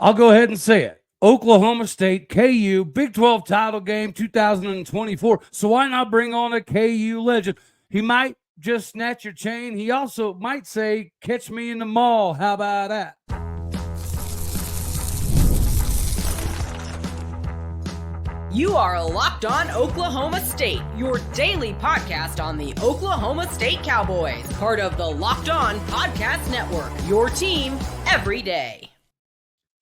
I'll go ahead and say it. Oklahoma State, KU, Big 12 title game 2024. So why not bring on a KU legend? He might just snatch your chain. He also might say, catch me in the mall. How about that? You are Locked On Oklahoma State, your daily podcast on the Oklahoma State Cowboys, part of the Locked On Podcast Network, your team every day.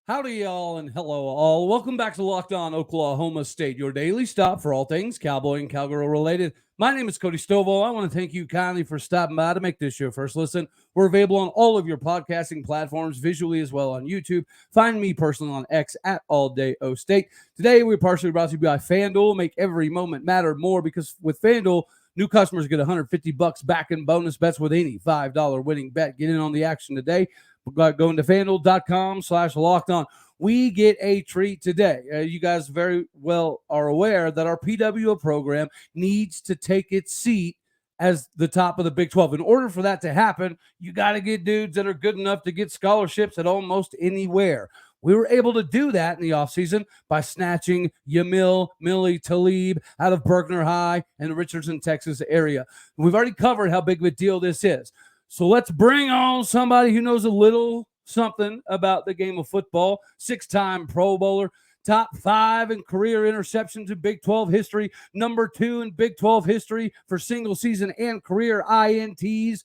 Howdy, y'all, and hello, all. Welcome back to Locked On Oklahoma State, your daily stop for all things Cowboy and Cowgirl related. My name is Cody Stovall. I want to thank you kindly for stopping by to make this your first listen. We're available on all of your podcasting platforms, visually as well on YouTube. Find me personally on X at AllDayOState. Today, we're partially brought to you by FanDuel. Make every moment matter more because with FanDuel, new customers get $150 back in bonus bets with any $5 winning bet. Get in on the action today. Going to FanDuel.com/lockedon. We get a treat today. You guys very well are aware that our PWO program needs to take its seat as the top of the Big 12. In order for that to happen, you got to get dudes that are good enough to get scholarships at almost anywhere. We were able to do that in the offseason by snatching Yamil, Milli, Talib out of Berkner High and the Richardson, Texas area. We've already covered how big of a deal this is. So let's bring on somebody who knows a little something about the game of football, six-time Pro Bowler, top 5 in career interceptions in Big 12 history, number 2 in Big 12 history for single season and career INTs,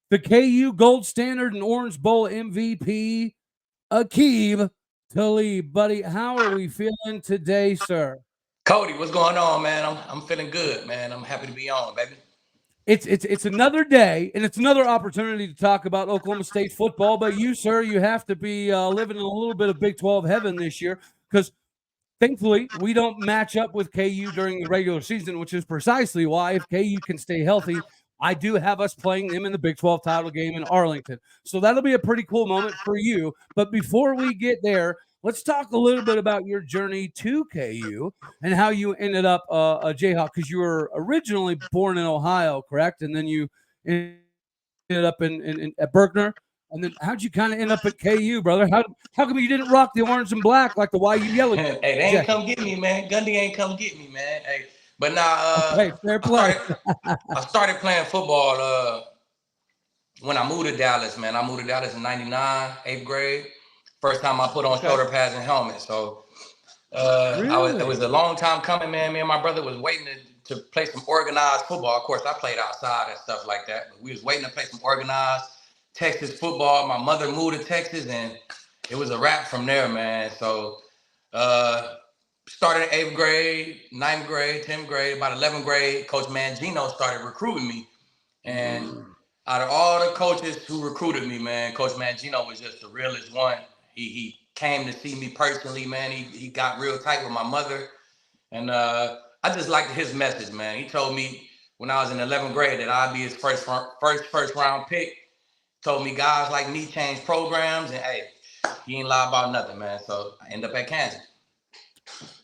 the KU Gold Standard and Orange Bowl MVP, Aqib Talib. Buddy, how are we feeling today, sir? Cody, what's going on, man? I'm feeling good, man. I'm happy to be on, baby. It's another day, and it's another opportunity to talk about Oklahoma State football. But you, sir, you have to be living in a little bit of Big 12 heaven this year because, thankfully, we don't match up with KU during the regular season, which is precisely why, if KU can stay healthy, I do have us playing them in the Big 12 title game in Arlington. So that'll be a pretty cool moment for you. But before we get there, let's talk a little bit about your journey to KU and how you ended up a Jayhawk, because you were originally born in Ohio, correct? And then you ended up at Berkner. And then how'd you kind of end up at KU, brother? How come you didn't rock the orange and black like the YU yellow? Hey, they ain't come get me, man. Gundy ain't come get me, man. Hey, but now okay, fair play. I started playing football when I moved to Dallas, man. I moved to Dallas in 99, 8th grade. First time I put on shoulder pads and helmet. So really? It was a long time coming, man. Me and my brother was waiting to play some organized football. Of course, I played outside and stuff like that. But we was waiting to play some organized Texas football. My mother moved to Texas, and it was a wrap from there, man. So started in 8th grade, 9th grade, 10th grade, about 11th grade, Coach Mangino started recruiting me. And out of all the coaches who recruited me, man, Coach Mangino was just the realest one. He came to see me personally, man. He got real tight with my mother. And I just liked his message, man. He told me when I was in 11th grade that I'd be his first round pick. Told me guys like me change programs, and hey, he ain't lie about nothing, man. So I end up at Kansas.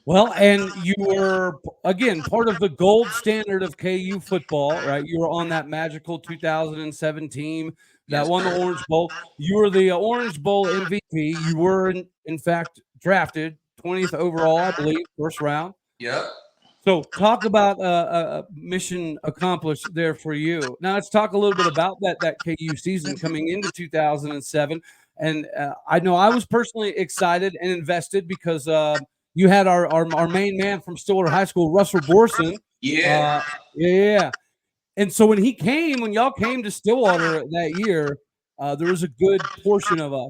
Well, and you were, again, part of the gold standard of KU football, right? You were on that magical 2007 team that won the Orange Bowl. You were the Orange Bowl MVP. You were, in fact, drafted 20th overall, I believe, first round. Yep. So talk about a mission accomplished there for you. Now let's talk a little bit about that KU season coming into 2007. And I know I was personally excited and invested because you had our main man from Stillwater High School, Russell Borson. Yeah. Yeah. And so when y'all came to Stillwater that year, there was a good portion of us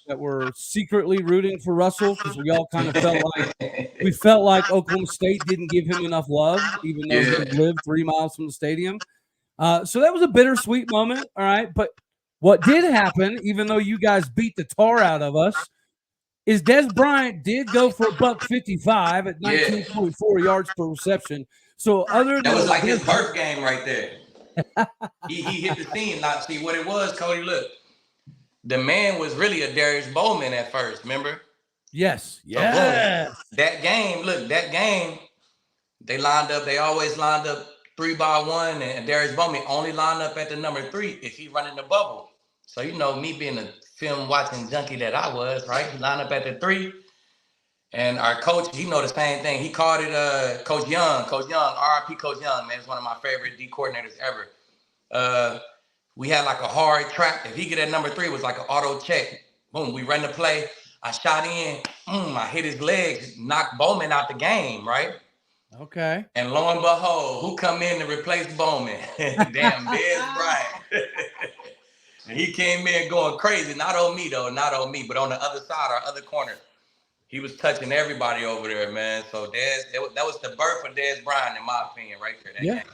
that were secretly rooting for Russell because we all kind of felt like Oklahoma State didn't give him enough love, even though he lived 3 miles from the stadium. So that was a bittersweet moment, all right? But what did happen, even though you guys beat the tar out of us, is Dez Bryant did go for $155 at 19.4 yards per reception. So that was like his birth game right there. he hit the scene. Not see what it was, Cody. Look, the man was really a Darius Bowman at first. Remember? Yes. So that game. Look, that game. They lined up. They always lined up 3-by-1, and Darius Bowman only lined up at the number 3 if he running the bubble. So me being a film watching junkie that I was, right? He lined up at the 3. And our coach, he know the same thing. He called it Coach Young, RIP Coach Young, man. He's one of my favorite D coordinators ever. We had like a hard trap. If he get at number 3, it was like an auto check. Boom, we run the play. I shot in. I hit his legs, knocked Bowman out the game, right? Okay. And lo and behold, who come in to replace Bowman? Damn, Dez Bryant. And he came in going crazy. Not on me, though. Not on me. But on the other side, our other corner. He was touching everybody over there, man. So that was the birth of Dez Bryant, in my opinion, right there. That game.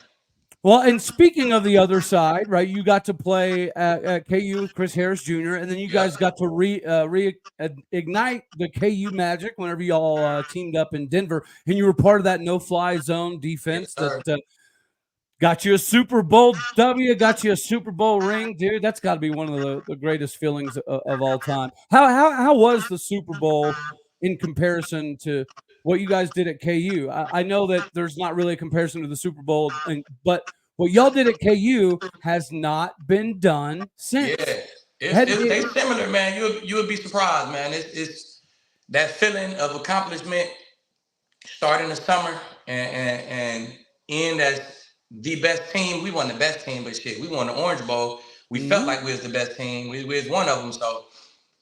Well, and speaking of the other side, right, you got to play at KU with Chris Harris Jr., and then you guys got to reignite the KU magic whenever y'all teamed up in Denver, and you were part of that no-fly zone defense that got you a Super Bowl W, got you a Super Bowl ring, dude. That's got to be one of the greatest feelings of all time. How was the Super Bowl in comparison to what you guys did at KU? I know that there's not really a comparison to the Super Bowl, but what y'all did at KU has not been done since. Yeah, they similar, man. You would be surprised, man. It's that feeling of accomplishment starting the summer and end as the best team. We won the best team, but shit, we won the Orange Bowl. We felt like we was the best team. We was one of them. So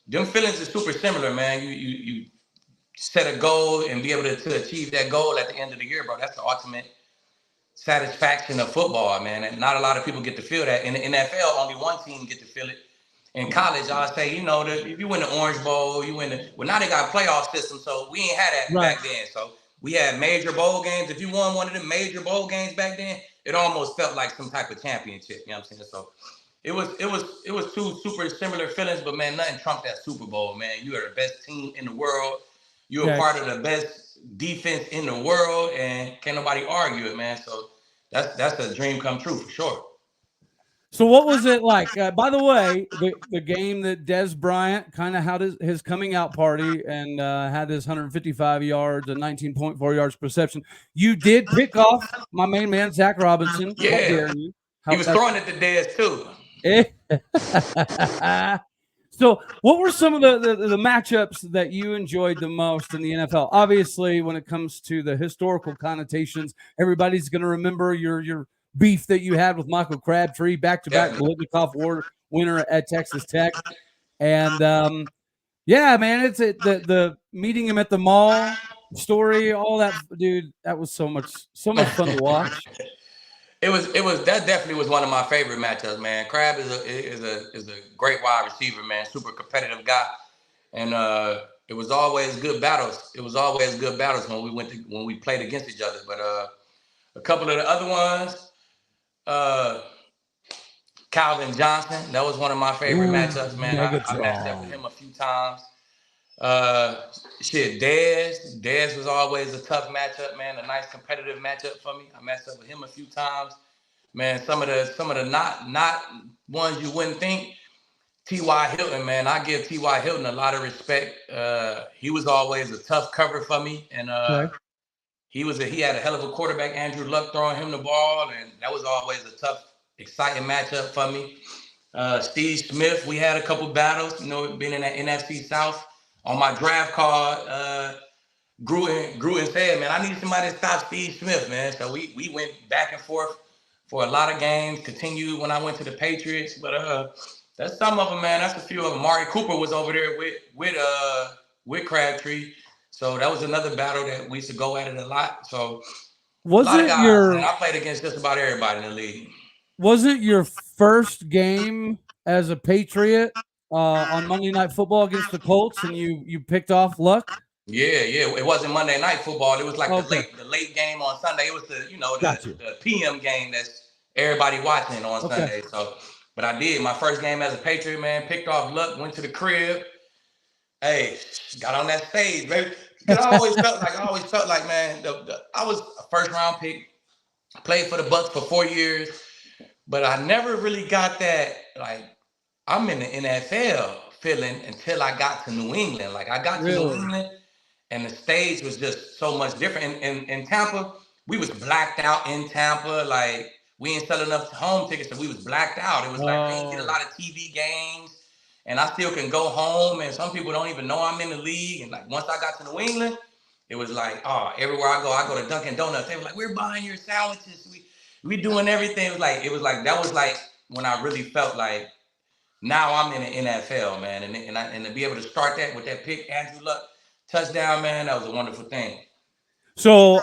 them feelings are super similar, man. You set a goal and be able to achieve that goal at the end of the year, bro. That's the ultimate satisfaction of football, man. And not a lot of people get to feel that. In the NFL, only one team get to feel it. In college, I'll say, if you win the Orange Bowl, well, now they got a playoff system, so we ain't had that back then. So we had major bowl games. If you won one of the major bowl games back then, it almost felt like some type of championship. You know what I'm saying? So it was two super similar feelings, but man, nothing trumped that Super Bowl, man. You are the best team in the world. You're a part of the best defense in the world, and can't nobody argue it, man. So that's a dream come true for sure. So what was it like? By the way, the game that Dez Bryant kind of had his coming out party and had his 155 yards and 19.4 yards per reception. You did pick off my main man, Zach Robinson. Yeah. How dare you? He was throwing it to Dez too. So what were some of the matchups that you enjoyed the most in the NFL? Obviously, when it comes to the historical connotations, everybody's going to remember your beef that you had with Michael Crabtree, back-to-back Biletnikoff Award winner at Texas Tech. And, man, it's the meeting him at the mall story, all that, dude, that was so much fun to watch. That definitely was one of my favorite matchups, man. Crab is a great wide receiver, man, super competitive guy. And it was always good battles. When we played against each other. But a couple of the other ones, Calvin Johnson, that was one of my favorite matchups, man. I matched up with him a few times. Dez was always a tough matchup, man. A nice competitive matchup for me. I matched up with him a few times, man. Some of the not ones you wouldn't think. T.Y. Hilton, man. I give T.Y. Hilton a lot of respect. He was always a tough cover for me, and he had a hell of a quarterback, Andrew Luck, throwing him the ball, and that was always a tough, exciting matchup for me. Steve Smith, we had a couple battles, being in that NFC South. On my draft card, Gruden said, man, I need somebody to stop Steve Smith, man. So we went back and forth for a lot of games, continued when I went to the Patriots. But that's some of them, man. That's a few of them. Mari Cooper was over there with Crabtree. So that was another battle that we used to go at it a lot. So I played against just about everybody in the league. Was it your first game as a Patriot on Monday Night Football against the Colts, and you picked off Luck? Yeah. It wasn't Monday Night Football. It was like the late game on Sunday. It was the PM game that's everybody watching on Sunday. So, but I did my first game as a Patriot, man. Picked off Luck, went to the crib. Hey, got on that stage, baby. I always felt like, man, I was a first round pick. Played for the Bucs for 4 years, but I never really got that like I'm in the NFL feeling until I got to New England. Like I got to New England, and the stage was just so much different. In Tampa, we was blacked out in Tampa. Like we ain't selling enough home tickets, so we was blacked out. It was like we didn't get a lot of TV games. and I still can go home, and some people don't even know I'm in the league. And like once I got to New England, it was like, oh, everywhere I go to Dunkin' Donuts. They were like, we're buying your sandwiches. We doing everything. It was like that was like when I really felt like now I'm in the NFL, man, and to be able to start that with that pick, Andrew Luck touchdown, man, that was a wonderful thing. So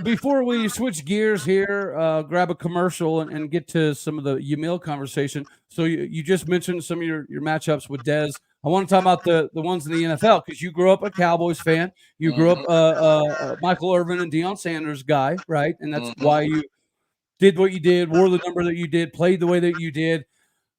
before we switch gears here, grab a commercial and get to some of the Yamil conversation. So you just mentioned some of your matchups with Dez. I want to talk about the ones in the NFL because you grew up a Cowboys fan. You grew up Michael Irvin and Deion Sanders guy, right? And that's why you did what you did, wore the number that you did, played the way that you did.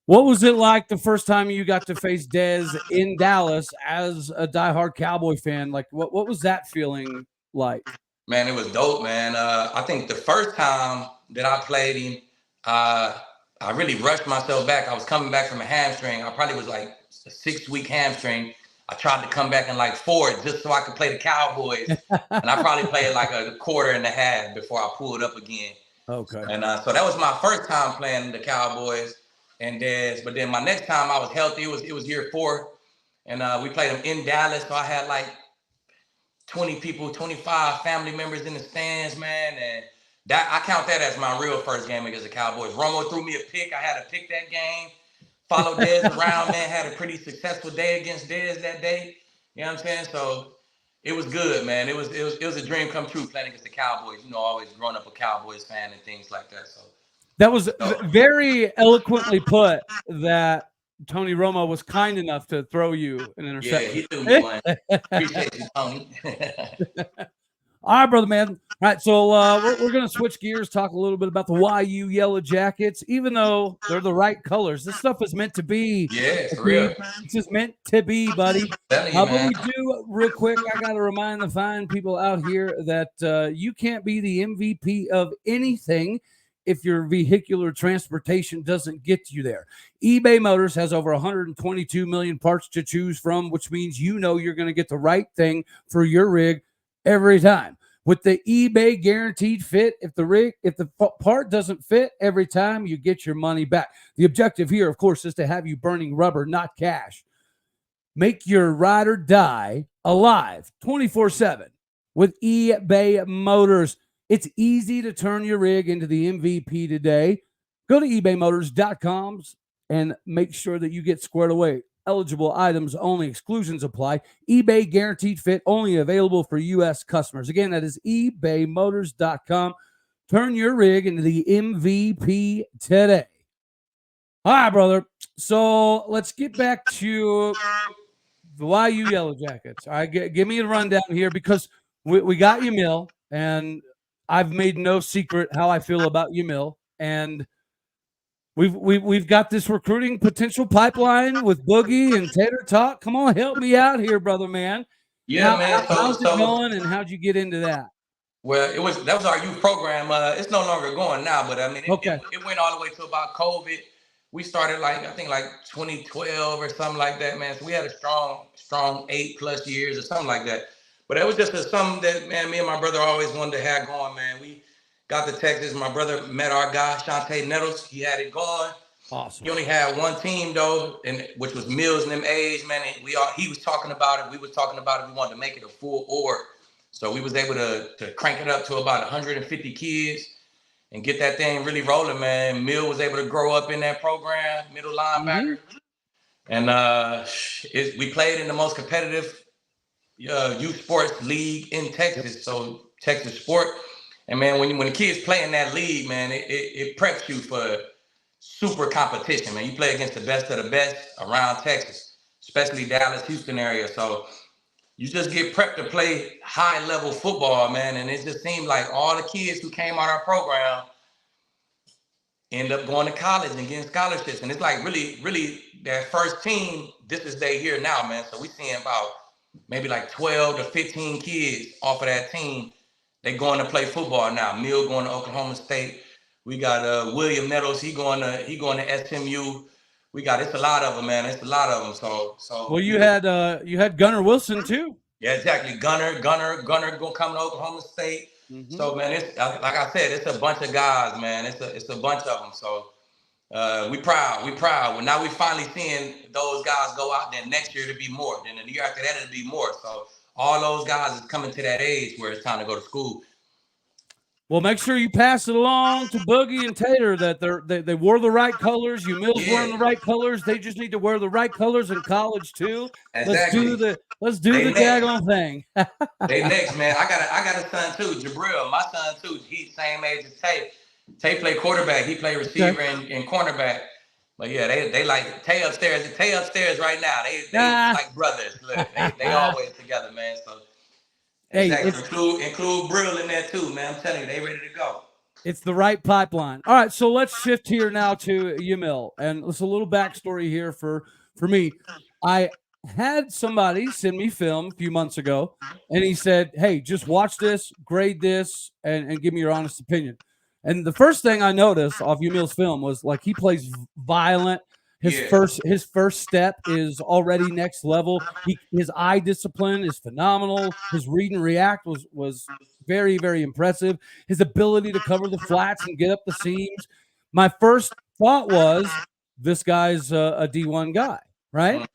What was it like the first time you got to face Dez in Dallas as a diehard Cowboy fan? Like, what was that feeling like? Man, it was dope, man. I think the first time that I played him, I really rushed myself back. I was coming back from a hamstring. I probably was like a 6-week hamstring. I tried to come back in like 4 just so I could play the Cowboys. And I probably played like a quarter and a half before I pulled up again. Okay. And so that was my first time playing the Cowboys and Dez. But then my next time I was healthy. It was year 4. And we played them in Dallas. So I had like 20 people, 25 family members in the stands, man. And that I count that as my real first game against the Cowboys. Romo threw me a pick. I had to pick that game. Followed Dez around, man. Had a pretty successful day against Dez that day. You know what I'm saying? So it was good, man. It was a dream come true playing against the Cowboys. You know, always growing up a Cowboys fan and things like that. So that was very eloquently put that Tony Romo was kind enough to throw you an interception. Yeah, he threw me one. Appreciate you, Tony. All right, brother, man. All right, so we're going to switch gears, talk a little bit about the YU Yellow Jackets. Even though they're the right colors, this stuff is meant to be. Yeah, for real. It's just meant to be, buddy. But we do, real quick, I got to remind the fine people out here that you can't be the MVP of anything if your vehicular transportation doesn't get you there. eBay Motors has over 122 million parts to choose from, which means you know you're going to get the right thing for your rig every time. With the eBay guaranteed fit, if the part doesn't fit every time, you get your money back. The objective here, of course, is to have you burning rubber, not cash. Make your ride or die alive 24/7 with eBay Motors. It's easy to turn your rig into the MVP today. Go to ebaymotors.com and make sure that you get squared away. Eligible items only. Exclusions apply. eBay guaranteed fit only available for U.S. customers. Again, that is ebaymotors.com. Turn your rig into the MVP today. All right, brother. So let's get back to the YU Yellow Jackets. All right, give me a rundown here because we got Yamil, and I've made no secret how I feel about Yamil, and we've got this recruiting potential pipeline with Boogie and Tater Talk. Come on, help me out here, brother, man. Yeah, man. How's it going, and how'd you get into that? Well, that was our youth program. It's no longer going now, but I mean, it went all the way to about COVID. We started I think 2012 or something like that, man. So we had a strong 8+ years or something like that. But it was just something that, man, me and my brother always wanted to have going, man. We got to Texas. My brother met our guy, Shante Nettles. He had it going. Awesome. He only had one team, though, which was Mills and them age, man. He was talking about it. We was talking about it. We wanted to make it a full org. So we was able to crank it up to about 150 kids and get that thing really rolling, man. Mill was able to grow up in that program, middle linebacker. And we played in the most competitive youth sports league in Texas, so Texas Sport. And man, when the kids play in that league, man, it preps you for super competition, man. You play against the best of the best around Texas, especially Dallas, Houston area. So you just get prepped to play high level football, man. And it just seemed like all the kids who came out of our program end up going to college and getting scholarships. And it's like really, really that first team, this is their year now, man. So we seeing about maybe like 12 to 15 kids off of that team. They going to play football now. Mill going to Oklahoma State. We got William Nettles. He going to SMU. It's a lot of them, man. It's a lot of them. So. Well, you had Gunnar Wilson too. Yeah, exactly. Gunnar gonna come to Oklahoma State. Mm-hmm. So man, it's like I said, it's a bunch of guys, man. It's a bunch of them. So We proud. Well, now we finally seeing those guys go out there next year to be more. Then the year after that, it'll be more. So all those guys is coming to that age where it's time to go to school. Well, make sure you pass it along to Boogie and Tater that they wore the right colors. Yamil's wearing the right colors. They just need to wear the right colors in college too. Exactly. Let's do the daggone thing. They next, man. I got a son too, Jabril. My son too. He's same age as Tay. Tay play quarterback. He play receiver and cornerback. But yeah, they like Tay upstairs. Tay upstairs right now. They like brothers. Look, they always together, man. So. Hey, exactly. Include Brill in there too, man. I'm telling you, they ready to go. It's the right pipeline. All right, so let's shift here now to Yamil. And it's a little backstory here for me. I had somebody send me film a few months ago, and he said, hey, just watch this, grade this, and give me your honest opinion. And the first thing I noticed off Yamil's film was like he plays violent. His first step is already next level. His eye discipline is phenomenal. His read and react was very, very impressive. His ability to cover the flats and get up the seams. My first thought was this guy's a D1 guy, right?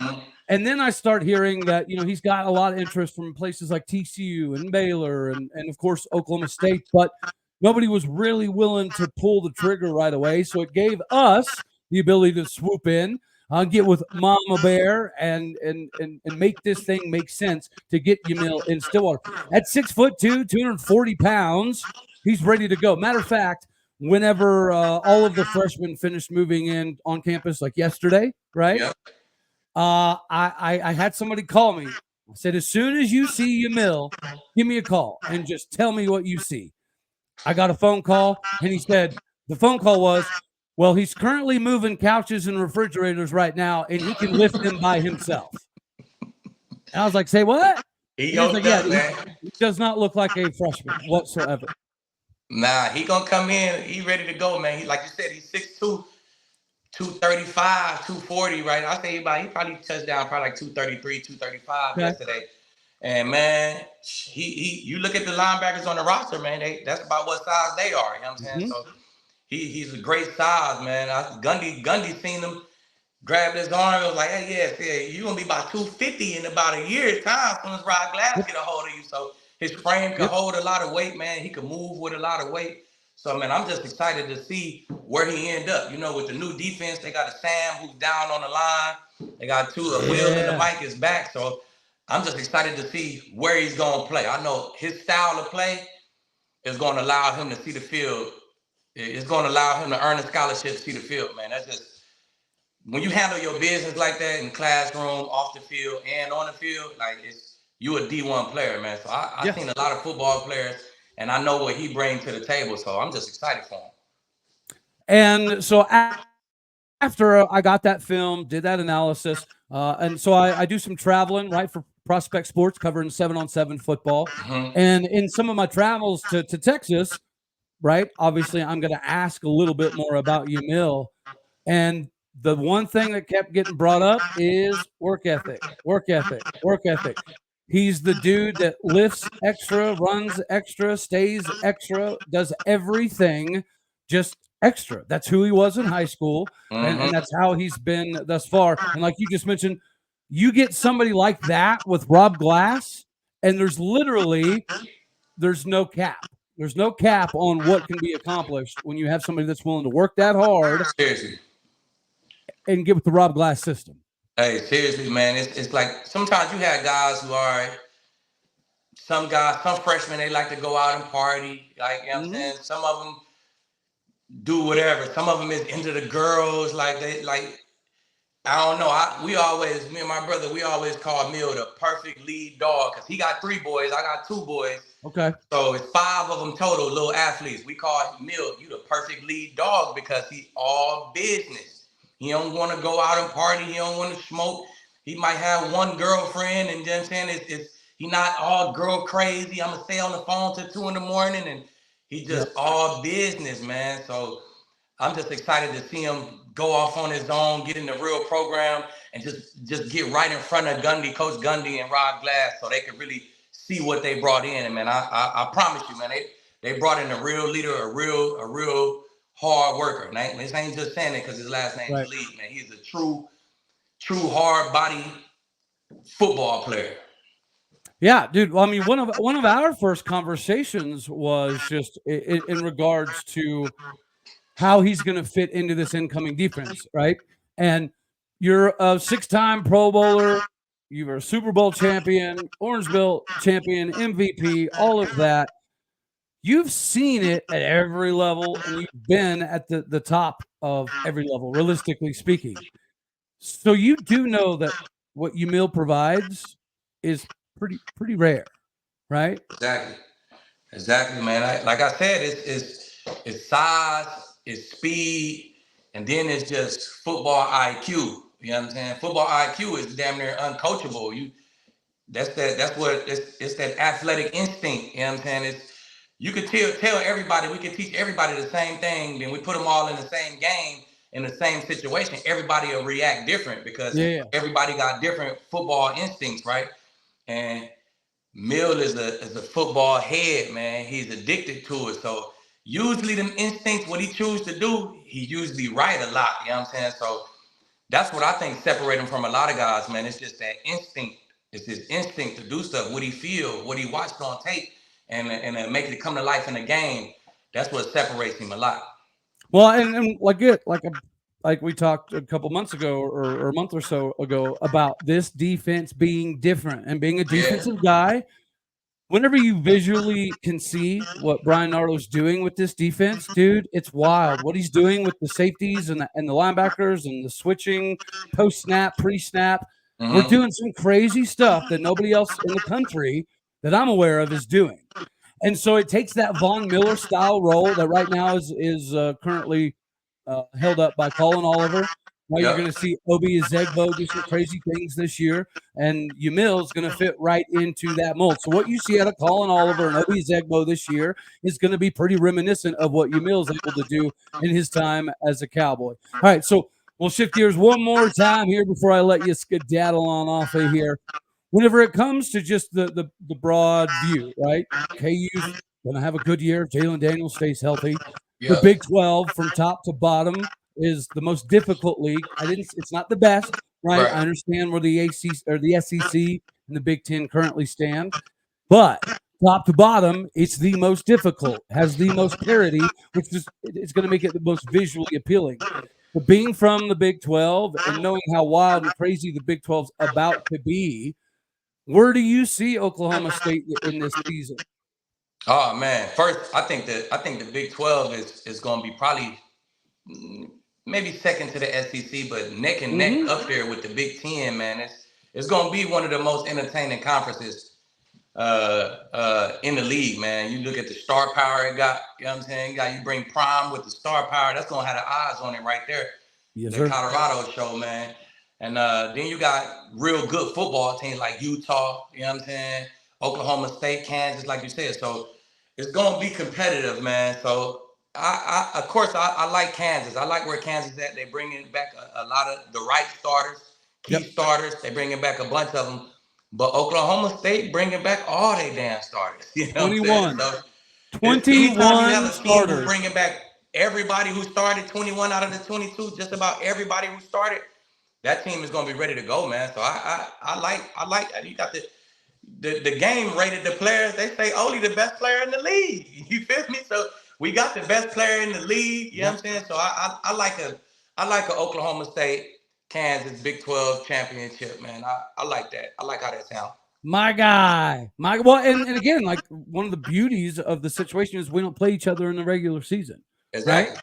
And then I start hearing that, he's got a lot of interest from places like TCU and Baylor and of course, Oklahoma State, but nobody was really willing to pull the trigger right away. So it gave us the ability to swoop in, get with Mama Bear, and make this thing make sense to get Yamil in Stillwater. At 6'2", 240 pounds, he's ready to go. Matter of fact, whenever all of the freshmen finished moving in on campus, like yesterday, right? Yep. I had somebody call me. I said, as soon as you see Yamil, give me a call and just tell me what you see. I got a phone call, and he said, the phone call was, well, he's currently moving couches and refrigerators right now, and he can lift them by himself. And I was like, say what? He does not look like a freshman whatsoever. Nah, he going to come in. He ready to go, man. Like you said, he's 6'2", 235, 240, right? I say he probably touched down probably like 233, 235 yesterday. And, man, you look at the linebackers on the roster, man, that's about what size they are. You know what I'm saying? So, He's a great size, man. Gundy seen him, grabbed his arm, and was like, hey, you're going to be about 250 in about a year's time as soon as Rod Glass get a hold of you. So his frame can hold a lot of weight, man. He can move with a lot of weight. So, man, I'm just excited to see where he end up. With the new defense, they got a Sam who's down on the line. They got Will and the Mike is back. So I'm just excited to see where he's going to play. I know his style of play is going to allow him to see the field. It's going to allow him to earn a scholarship to see the field, man. That's just, when you handle your business like that in classroom, off the field, and on the field, like you a D1 player, man. So I've seen a lot of football players, and I know what he brings to the table. So I'm just excited for him. And so after I got that film, did that analysis, and so I do some traveling, right, for Prospect Sports, covering 7-on-7 football. And in some of my travels to Texas, right, obviously I'm going to ask a little bit more about Yamil. And the one thing that kept getting brought up is work ethic. He's the dude that lifts extra, runs extra, stays extra, does everything just extra. That's who he was in high school, and that's how he's been thus far. And like you just mentioned, you get somebody like that with Rob Glass, and there's no cap. There's no cap on what can be accomplished when you have somebody that's willing to work that hard. Seriously. And get with the Rob Glass system. Hey, seriously, man. It's like sometimes you have guys who are some freshmen, they like to go out and party. Like, you know what I'm saying? Some of them do whatever. Some of them is into the girls. I don't know. Me and my brother, we always call Mill the perfect lead dog because he got 3 boys. I got 2 boys. Okay. So it's 5 of them total, little athletes. We call Mill, you the perfect lead dog because he all business. He don't want to go out and party. He don't want to smoke. He might have one girlfriend, and you know what I'm saying? He not all girl crazy. I'm going to stay on the phone till 2 a.m. and he just all business, man. So I'm just excited to see him go off on his own, get in the real program, and just get right in front of Coach Gundy and Rod Glass so they can really see what they brought in. And, man, I promise you, man, they brought in a real leader, a real hard worker. This ain't just saying it because his last name's Right. Talib, man. He's a true hard body football player. Yeah, dude. Well, I mean, one of our first conversations was just in regards to how he's going to fit into this incoming defense, right? And you're a 6-time Pro Bowler, you were a Super Bowl champion, Orange Bowl champion, MVP, all of that. You've seen it at every level, and you've been at the top of every level, realistically speaking. So you do know that what Yamil provides is pretty rare, right? Exactly, man. Like I said, it's size, it's speed, and then it's just football IQ. You know what I'm saying? Football IQ is damn near uncoachable. That's that athletic instinct. You know what I'm saying? You could tell everybody, we could teach everybody the same thing, then we put them all in the same game, in the same situation. Everybody will react different because everybody got different football instincts, right? And Mill is a football head, man. He's addicted to it. So usually them instincts, what he chooses to do, he usually right a lot. You know what I'm saying? So that's what I think separates him from a lot of guys, man. It's just that instinct. It's his instinct to do stuff, what he feel, what he watched on tape, and make it come to life in the game. That's what separates him a lot. Well, and like we talked a couple months ago or a month or so ago about this defense being different and being a defensive guy. Whenever you visually can see what Brian Nardo's doing with this defense, dude, it's wild. What he's doing with the safeties and the linebackers and the switching post-snap, pre-snap. Mm-hmm. We're doing some crazy stuff that nobody else in the country that I'm aware of is doing. And so it takes that Von Miller style role that right now is currently held up by Colin Oliver. Now you're going to see Obi Ezegbo do some crazy things this year, and Yamil is going to fit right into that mold. So what you see out of Colin Oliver and Obi Ezegbo this year is going to be pretty reminiscent of what Yamil is able to do in his time as a Cowboy. All right, so we'll shift gears one more time here before I let you skedaddle on off of here. Whenever it comes to just the broad view, right? KU's going to have a good year. Jalen Daniels stays healthy. The Big 12 from top to bottom is the most difficult league. It's not the best, right? I understand where the ACC or the SEC and the Big 10 currently stand, but top to bottom, it's the most difficult, has the most parity, which is it's going to make it the most visually appealing. But being from the Big 12 and knowing how wild and crazy the Big 12's about to be, where do you see Oklahoma State in this season? Oh man, first I think the Big 12 is going to be probably maybe second to the SEC, but neck and neck up there with the Big 10, man. It's going to be one of the most entertaining conferences in the league, man. You look at the star power it got, you know what I'm saying? You bring Prime with the star power, that's going to have the eyes on it right there. Yes, the sir. Colorado show, man. And then you got real good football teams like Utah, you know what I'm saying? Oklahoma State, Kansas, like you said. So it's going to be competitive, man. So of course, I like Kansas. I like where Kansas is at. They bringing back a lot of the right starters, key starters. They bringing back a bunch of them. But Oklahoma State bringing back all their damn starters. You know 21. So 21 starters. Bringing back everybody who started, 21 out of the 22, just about everybody who started. That team is going to be ready to go, man. So I like you got the game rated the players. They say only the best player in the league. You feel me? So we got the best player in the league. You know what I'm saying? So I like a Oklahoma State, Kansas Big 12 championship, man. I like that. I like how that sounds. My guy. Well, and again, like one of the beauties of the situation is we don't play each other in the regular season. Exactly. Right?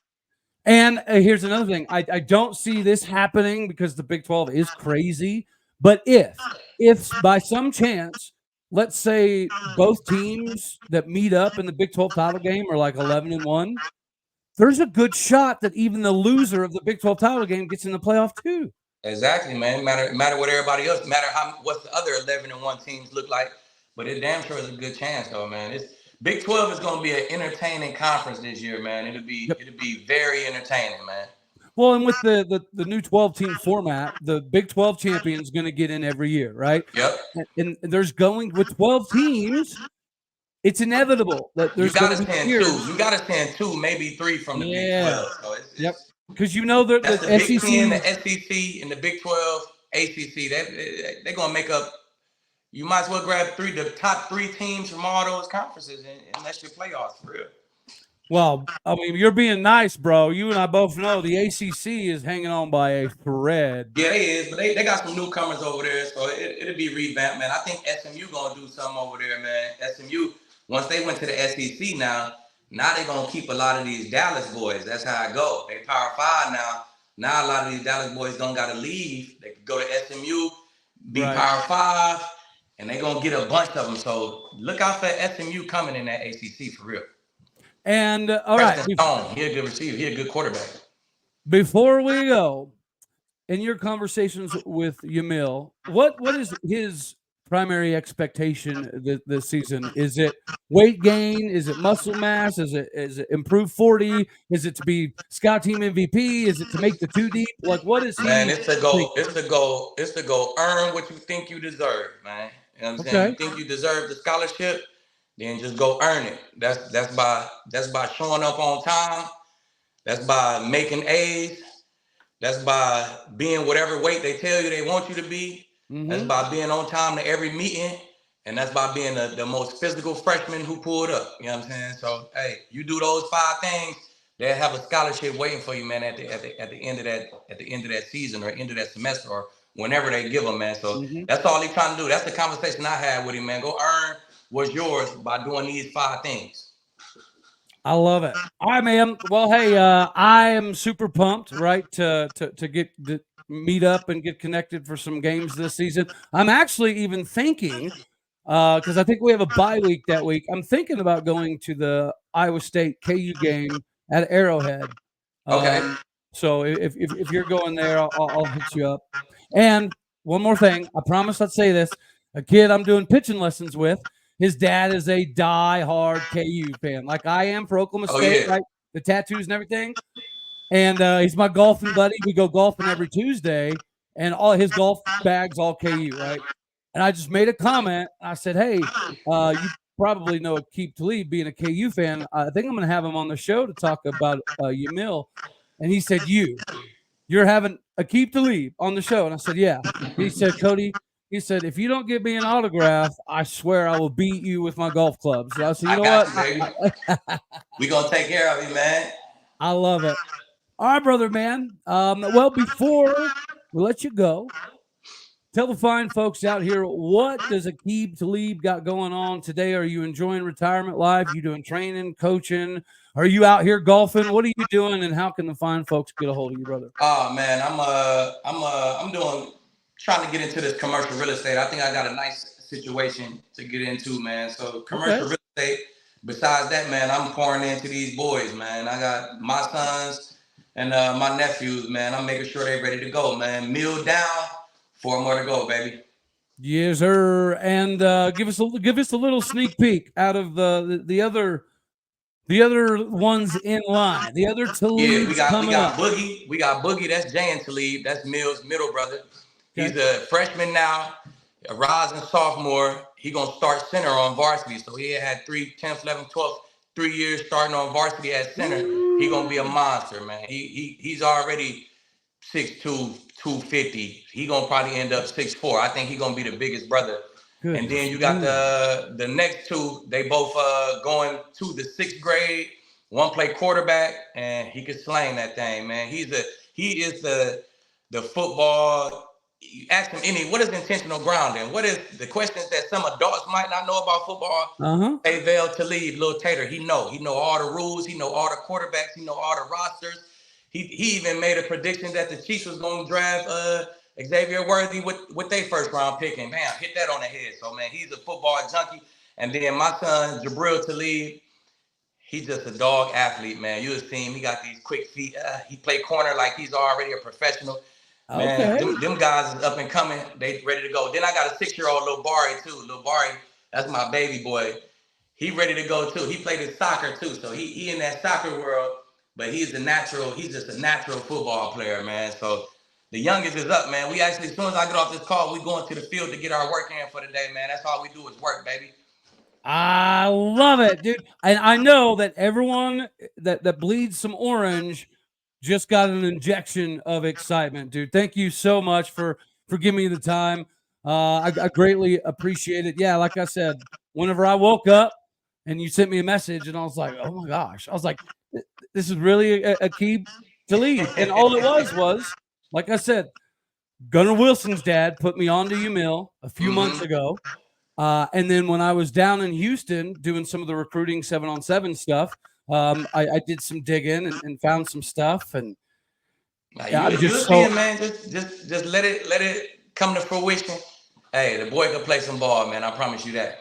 And here's another thing. I don't see this happening because the Big 12 is crazy. But if by some chance, let's say both teams that meet up in the Big 12 title game are like 11-1, there's a good shot that even the loser of the Big 12 title game gets in the playoff too. Exactly, man. Matter what everybody else, what the other 11-1 teams look like, but it damn sure is a good chance though, man. Big 12 is going to be an entertaining conference this year, man. It'll be very entertaining, man. Well, and with the new 12-team format, the Big 12 champion is going to get in every year, right? Yep. And there's going with 12 teams. it's inevitable that You there's going got to to be send years. two. You got to send two, maybe three from the Big 12. So Yep. Because you know that that's the the Big 10, the SEC. SEC, and the Big 12, ACC. They're going to make up. You might as well grab the top three teams from all those conferences, and that's your playoffs for real. Well, I mean, you're being nice, bro. You and I both know the ACC is hanging on by a thread. Yeah, they is, but they got some newcomers over there, so it'll be revamped, man. I think SMU going to do something over there, man. SMU, once they went to the SEC now they're going to keep a lot of these Dallas boys. That's how it go. They Power 5 now. Now a lot of these Dallas boys don't got to leave. They can go to SMU, be Power 5, and they're going to get a bunch of them. So look out for SMU coming in that ACC for real. And all right, he's a good receiver. He's a good quarterback. Before we go, in your conversations with Yamil, what is his primary expectation this season? Is it weight gain? Is it muscle mass? Is it improved 40? Is it to be Scout Team MVP? Is it to make the 2 deep? Like, what is he? Man, it's the goal. It's the goal. It's the goal. Earn what you think you deserve, man. You know what I'm saying? You think you deserve the scholarship, then just go earn it. That's by showing up on time. That's by making A's. That's by being whatever weight they tell you they want you to be. Mm-hmm. That's by being on time to every meeting. And that's by being the most physical freshman who pulled up. You know what I'm saying? So, hey, you do those 5 things, they'll have a scholarship waiting for you, man, at the end of that season or end of that semester or whenever they give them, man. So that's all he's trying to do. That's the conversation I had with him, man. Go earn what's yours by doing these 5 things. I love it. All right, man. Well, hey, I am super pumped, right, to meet up and get connected for some games this season. I'm actually even thinking, because I think we have a bye week that week, I'm thinking about going to the Iowa State KU game at Arrowhead. Okay. So if you're going there, I'll hit you up. And one more thing, I promise I'd say this. A kid I'm doing pitching lessons with, his dad is a die-hard KU fan, like I am for Oklahoma State, right? The tattoos and everything. And he's my golfing buddy. We go golfing every Tuesday, and all his golf bags all KU, right? And I just made a comment. I said, hey, you probably know Aqib Talib being a KU fan. I think I'm going to have him on the show to talk about Yamil. And he said, you're having Aqib Talib on the show. And I said, yeah. He said, Cody, he said, if you don't give me an autograph, I swear I will beat you with my golf clubs. So I said, you know what? We're going to take care of you, man. I love it. All right, brother, man. Well, before we let you go, tell the fine folks out here, what does Aqib Talib got going on today? Are you enjoying retirement life? You doing training, coaching? Are you out here golfing? What are you doing, and how can the fine folks get a hold of you, brother? Oh man, I'm trying to get into this commercial real estate. I think I got a nice situation to get into, man. So commercial real estate. Besides that, man, I'm pouring into these boys, man. I got my sons and my nephews, man. I'm making sure they're ready to go, man. Meal down, 4 more to go, baby. Yes, sir. And give us a little sneak peek out of the other ones in line. The other Talib. Yeah, we got Boogie. We got Boogie. That's Jay and Talib. That's Mill's middle brother. He's a freshman now, a rising sophomore. He gonna start center on varsity. So he had 10th, 11th, 12th, 3 years starting on varsity at center. He gonna be a monster, man. He's already 6'2", 250. He gonna probably end up 6'4". I think he gonna be the biggest brother. Good. And then you got the next 2. They both going to the 6th grade. One play quarterback, and he could slang that thing, man. He is the football. You ask him what is intentional grounding? What is the questions that some adults might not know about football? Hey, Vale Talib, Lil Tater, he know all the rules, he know all the quarterbacks, he know all the rosters. He even made a prediction that the Chiefs was going to draft Xavier Worthy with their first round pick, and bam, hit that on the head. So man, he's a football junkie. And then my son Jabril Talib, he's just a dog athlete, man. You just see him, he got these quick feet. He play corner like he's already a professional. Man, them guys is up and coming. They ready to go. Then I got a 6-year-old Lil Bari too. Lil Bari, that's my baby boy. He ready to go too. He played his soccer too. So he in that soccer world, but he's just a natural football player, man. So the youngest is up, man. We actually, as soon as I get off this call, we going to the field to get our work in for the day, man. That's all we do is work, baby. I love it, dude. And I know that everyone that bleeds some orange just got an injection of excitement, dude. Thank you so much for giving me the time. I greatly appreciate it. Yeah, like I said, whenever I woke up and you sent me a message, and I was like, oh my gosh, I was like, this is really a key to lead. And all it was, like I said, Gunnar Wilson's dad put me on to Yamil a few months ago. And then when I was down in Houston doing some of the recruiting 7-on-7 stuff, I did some digging and found some stuff. And you'll see it, man. Just let it come to fruition. Hey, the boy can play some ball, man. I promise you that.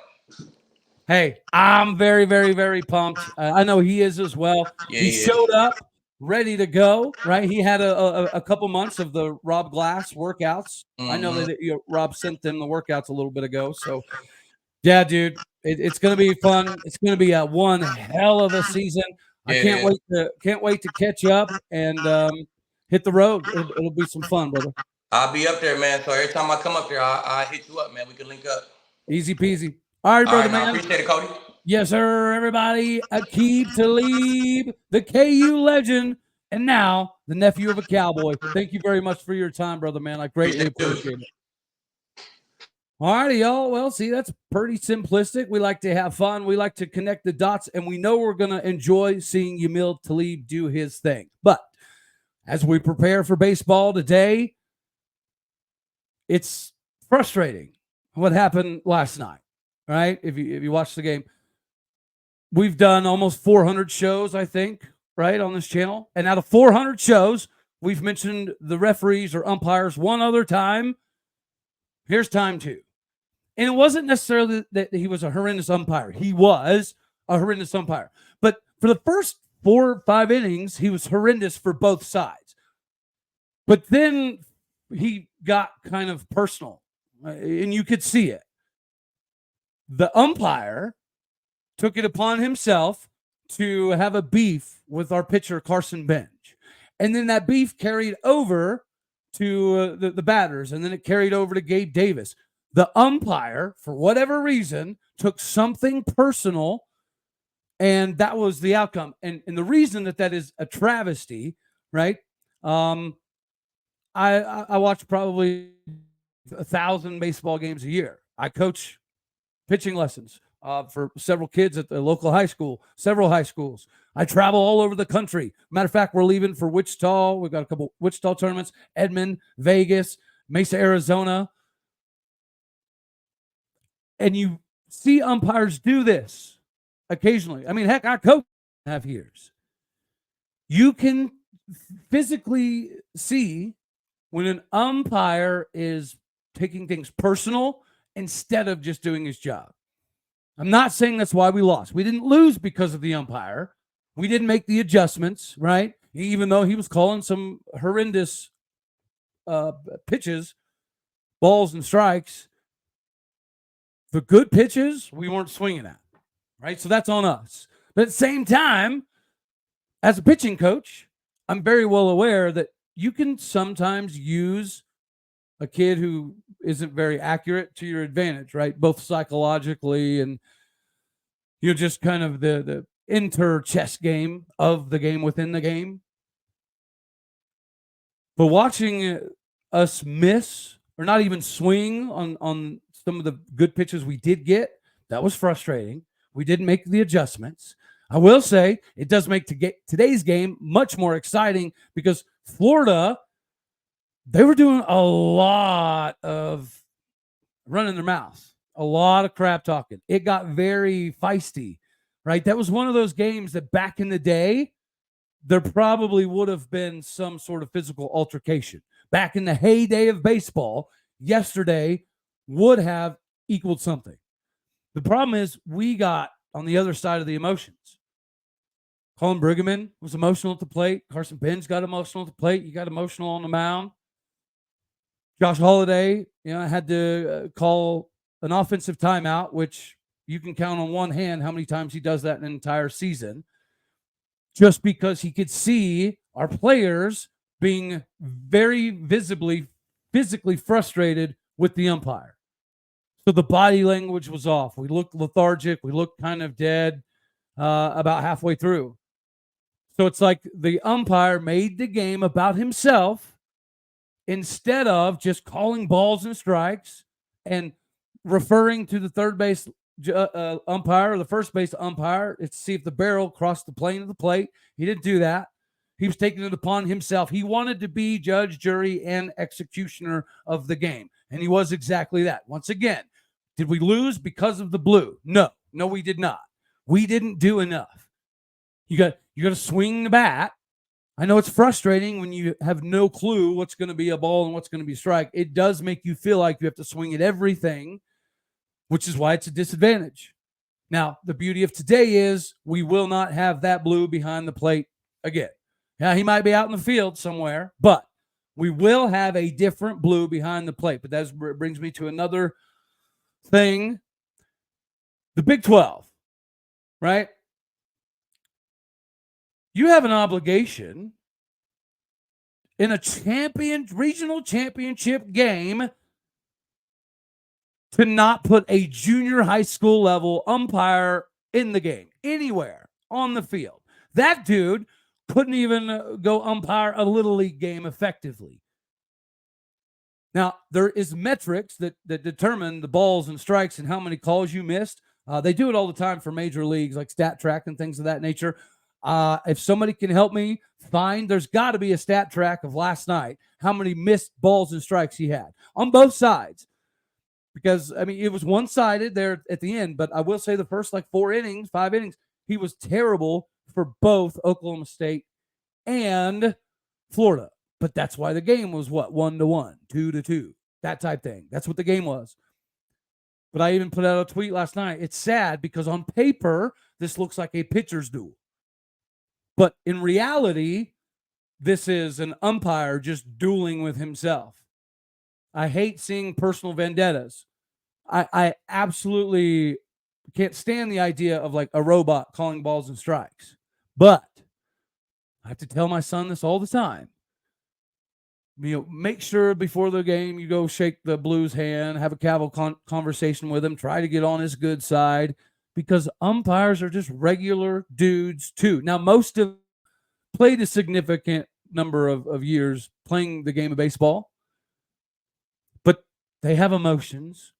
Hey, I'm very, very, very pumped. I know he is as well. Yeah, he showed up ready to go, right? He had a couple months of the Rob Glass workouts. I know that Rob sent them the workouts a little bit ago. So, yeah, dude, it's going to be fun. It's going to be one hell of a season. I can't wait to catch up and hit the road. It'll be some fun, brother. I'll be up there, man. So every time I come up there, I'll hit you up, man. We can link up. Easy peasy. All right, brother, man. I appreciate it, Cody. Yes, sir, everybody. Aqib Talib, the KU legend, and now the nephew of a Cowboy. Thank you very much for your time, brother, man. I greatly appreciate it. All righty, y'all. Well, see, that's pretty simplistic. We like to have fun. We like to connect the dots, and we know we're going to enjoy seeing Yamil Talib do his thing. But as we prepare for baseball today, it's frustrating what happened last night, right? If you watch the game. We've done almost 400 shows, I think, right, on this channel. And out of 400 shows, we've mentioned the referees or umpires one other time. Here's time 2. And it wasn't necessarily that he was a horrendous umpire. He was a horrendous umpire. But for the first 4 or 5 innings, he was horrendous for both sides. But then he got kind of personal, and you could see it. The umpire took it upon himself to have a beef with our pitcher, Carson Bench. And then that beef carried over to the batters, and then it carried over to Gabe Davis. The umpire, for whatever reason, took something personal, and that was the outcome. And the reason that is a travesty, right? I watch probably 1,000 baseball games a year. I coach pitching lessons for several kids at the local high school, several high schools. I travel all over the country. Matter of fact, we're leaving for Wichita. We've got a couple Wichita tournaments, Edmond, Vegas, Mesa, Arizona. And you see umpires do this occasionally. I mean, heck, I coach 1.5 years. You can physically see when an umpire is taking things personal instead of just doing his job. I'm not saying that's why we lost. We didn't lose because of the umpire. We didn't make the adjustments, right? Even though he was calling some horrendous pitches, balls and strikes. The good pitches, we weren't swinging at, right? So that's on us. But at the same time, as a pitching coach, I'm very well aware that you can sometimes use a kid who isn't very accurate to your advantage, right? Both psychologically and just kind of the inter-chess game of the game within the game. But watching us miss or not even swing on some of the good pitches we did get, that was frustrating. We didn't make the adjustments. I will say it does make today's game much more exciting because Florida, they were doing a lot of running their mouth, a lot of crap talking. It got very feisty, right? That was one of those games that back in the day, there probably would have been some sort of physical altercation. Back in the heyday of baseball, yesterday would have equaled something. The problem is we got on the other side of the emotions. Colin Brueggemann was emotional at the plate. Carson Bench got emotional at the plate. You got emotional on the mound. Josh Holliday, had to call an offensive timeout, which you can count on one hand how many times he does that in an entire season, just because he could see our players being very visibly, physically frustrated with the umpire. So the body language was off. We looked lethargic. We looked kind of dead about halfway through. So it's like the umpire made the game about himself instead of just calling balls and strikes and referring to the third base umpire or the first base umpire to see if the barrel crossed the plane of the plate. He didn't do that. He was taking it upon himself. He wanted to be judge, jury, and executioner of the game. And he was exactly that. Once again, did we lose because of the blue? No, we did not. We didn't do enough. You got to swing the bat. I know it's frustrating when you have no clue what's going to be a ball and what's going to be a strike. It does make you feel like you have to swing at everything, which is why it's a disadvantage. Now, the beauty of today is we will not have that blue behind the plate again. Now, he might be out in the field somewhere, but we will have a different blue behind the plate. But that brings me to another thing. The Big 12, right? You have an obligation in a regional championship game to not put a junior high school level umpire in the game, anywhere on the field. That dude couldn't even go umpire a little league game effectively. Now, there is metrics that determine the balls and strikes and how many calls you missed. They do it all the time for major leagues like Stat Track and things of that nature. If somebody can help me find, there's got to be a stat track of last night, how many missed balls and strikes he had on both sides. Because, I mean, it was one-sided there at the end, but I will say the first 5 innings, he was terrible for both Oklahoma State and Florida. But that's why the game was 1-1, 2-2, that type thing. That's what the game was. But I even put out a tweet last night. It's sad because on paper, this looks like a pitcher's duel. But in reality, this is an umpire just dueling with himself. I hate seeing personal vendettas. I absolutely can't stand the idea of a robot calling balls and strikes. But I have to tell my son this all the time. Make sure before the game you go shake the Blues hand, have a casual conversation with him, try to get on his good side, because umpires are just regular dudes too. Now, most of them played a significant number of years playing the game of baseball, but they have emotions.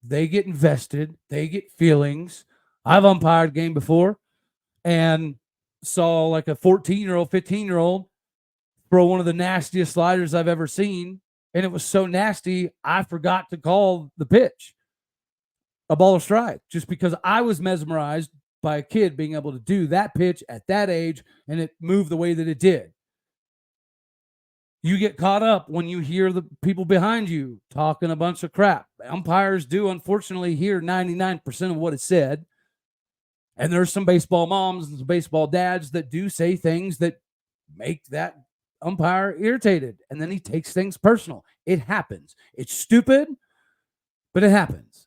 They get invested. They get feelings. I've umpired a game before and saw a 14-year-old, 15-year-old throw one of the nastiest sliders I've ever seen, and it was so nasty I forgot to call the pitch a ball or strike just because I was mesmerized by a kid being able to do that pitch at that age and it moved the way that it did. You get caught up when you hear the people behind you talking a bunch of crap. Umpires do, unfortunately, hear 99% of what is said. And there's some baseball moms and some baseball dads that do say things that make that umpire irritated. And then he takes things personal. It happens. It's stupid, but it happens.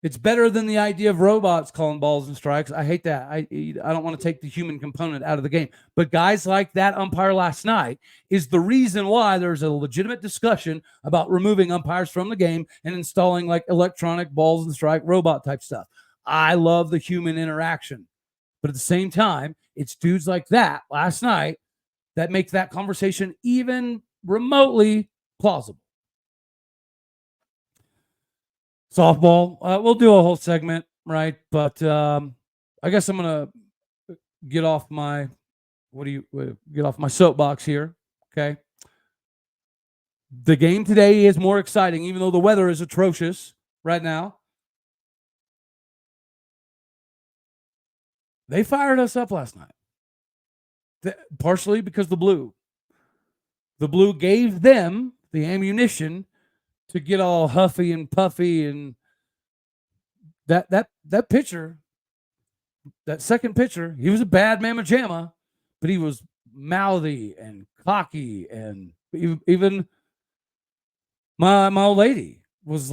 It's better than the idea of robots calling balls and strikes. I hate that. I don't want to take the human component out of the game. But guys like that umpire last night is the reason why there's a legitimate discussion about removing umpires from the game and installing electronic balls and strike robot type stuff. I love the human interaction. But at the same time, it's dudes like that last night that make that conversation even remotely plausible. Softball, we'll do a whole segment, right? But I guess I'm gonna get off my soapbox here. Okay. The game today is more exciting, even though the weather is atrocious right now. They fired us up last night, partially because the blue gave them the ammunition to get all huffy and puffy, and that pitcher, that second pitcher, he was a bad mamma jamma, but he was mouthy and cocky, and even my old lady was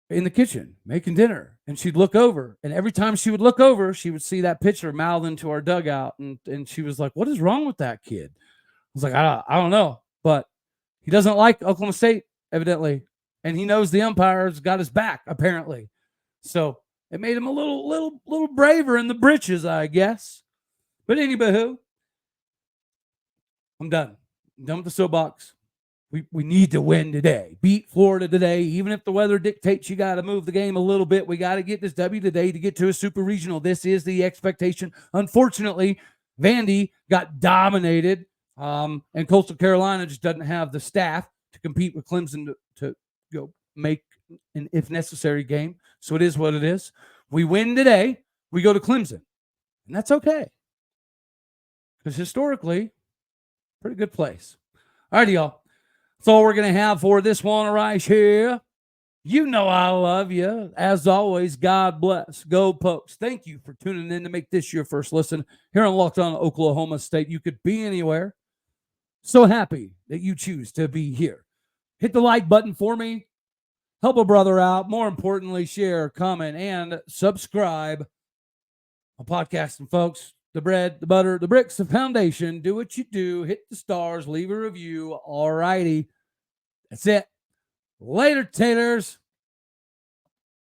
in the kitchen making dinner, and she'd look over, and every time she would look over, she would see that pitcher mouthing to our dugout, and she was like, "What is wrong with that kid?" I was like, I don't know, but he doesn't like Oklahoma State, evidently. and he knows the umpire's got his back, apparently. So it made him a little braver in the britches, I guess. But anywho, I'm done. I'm done with the soapbox. We need to win today. Beat Florida today. Even if the weather dictates you got to move the game a little bit, we got to get this W today to get to a Super Regional. This is the expectation. Unfortunately, Vandy got dominated, and Coastal Carolina just doesn't have the staff to compete with Clemson to go make an, if necessary, game. So it is what it is. We win today. We go to Clemson, and that's okay. Because historically, pretty good place. All right, y'all. That's all we're going to have for this one right here. You know I love you. As always, God bless. Go Pokes. Thank you for tuning in to make this your first listen here on Locked On Oklahoma State. You could be anywhere. So happy that you choose to be here. Hit the like button for me. Help a brother out. More importantly, share, comment, and subscribe. I'm podcasting, folks. The bread, the butter, the bricks, the foundation. Do what you do. Hit the stars. Leave a review. All righty. That's it. Later, taters.